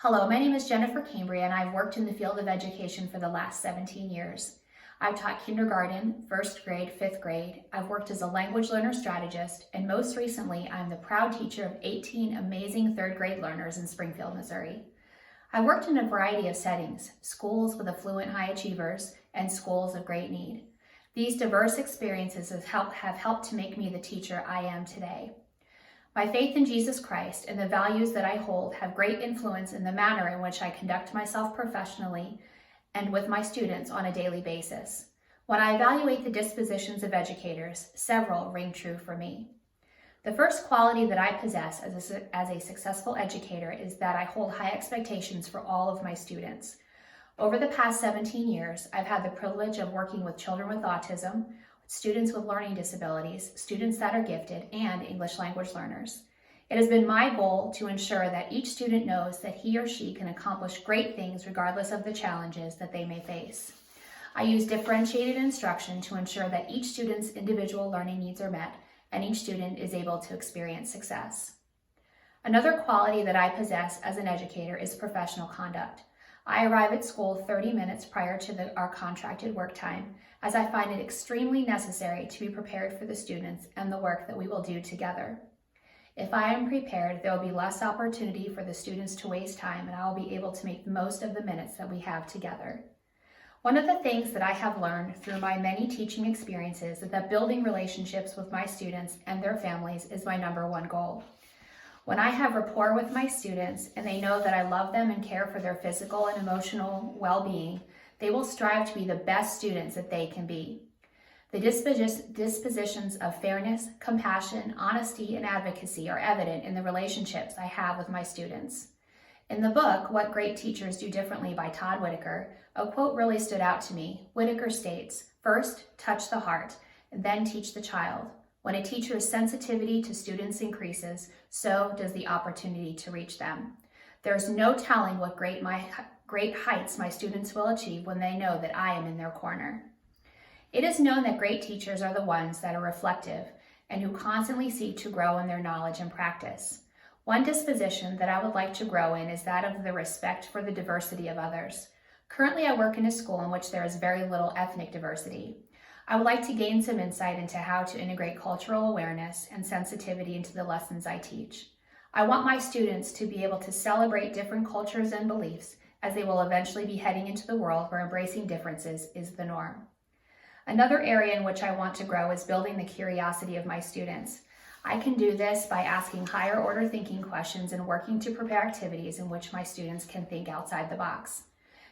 Hello, my name is Jennifer Cambria, and I've worked in the field of education for the last 17 years. I've taught kindergarten, first grade, fifth grade. I've worked as a language learner strategist, and most recently, I'm the proud teacher of 18 amazing third grade learners in Springfield, Missouri. I've worked in a variety of settings, schools with affluent high achievers and schools of great need. These diverse experiences have helped to make me the teacher I am today. My faith in Jesus Christ and the values that I hold have great influence in the manner in which I conduct myself professionally and with my students on a daily basis. When I evaluate the dispositions of educators, several ring true for me. The first quality that I possess as a successful educator is that I hold high expectations for all of my students. Over the past 17 years, I've had the privilege of working with children with autism, students with learning disabilities, students that are gifted, and English language learners. It has been my goal to ensure that each student knows that he or she can accomplish great things regardless of the challenges that they may face. I use differentiated instruction to ensure that each student's individual learning needs are met and each student is able to experience success. Another quality that I possess as an educator is professional conduct. I arrive at school 30 minutes prior to our contracted work time, as I find it extremely necessary to be prepared for the students and the work that we will do together. If I am prepared, there will be less opportunity for the students to waste time, and I will be able to make the most of the minutes that we have together. One of the things that I have learned through my many teaching experiences is that building relationships with my students and their families is my number one goal. When I have rapport with my students and they know that I love them and care for their physical and emotional well-being, they will strive to be the best students that they can be. The dispositions of fairness, compassion, honesty, and advocacy are evident in the relationships I have with my students. In the book, What Great Teachers Do Differently by Todd Whitaker, a quote really stood out to me. Whitaker states, "First, touch the heart, and then teach the child. When a teacher's sensitivity to students increases, so does the opportunity to reach them. There's no telling what great heights my students will achieve when they know that I am in their corner." It is known that great teachers are the ones that are reflective and who constantly seek to grow in their knowledge and practice. One disposition that I would like to grow in is that of the respect for the diversity of others. Currently, I work in a school in which there is very little ethnic diversity. I would like to gain some insight into how to integrate cultural awareness and sensitivity into the lessons I teach. I want my students to be able to celebrate different cultures and beliefs, as they will eventually be heading into the world where embracing differences is the norm. Another area in which I want to grow is building the curiosity of my students. I can do this by asking higher order thinking questions and working to prepare activities in which my students can think outside the box.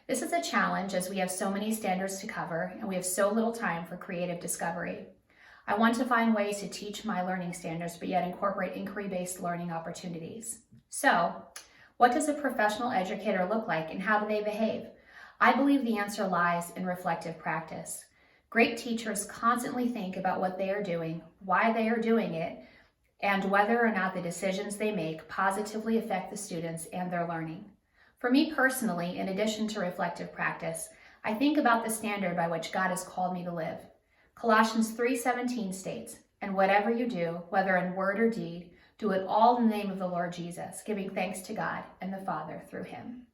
This is a challenge as we have so many standards to cover and we have so little time for creative discovery. I want to find ways to teach my learning standards but yet incorporate inquiry-based learning opportunities. So, what does a professional educator look like and how do they behave? I believe the answer lies in reflective practice. Great teachers constantly think about what they are doing, why they are doing it, and whether or not the decisions they make positively affect the students and their learning. For me personally, in addition to reflective practice, I think about the standard by which God has called me to live. Colossians 3:17 states, "And whatever you do, whether in word or deed, do it all in the name of the Lord Jesus, giving thanks to God and the Father through him."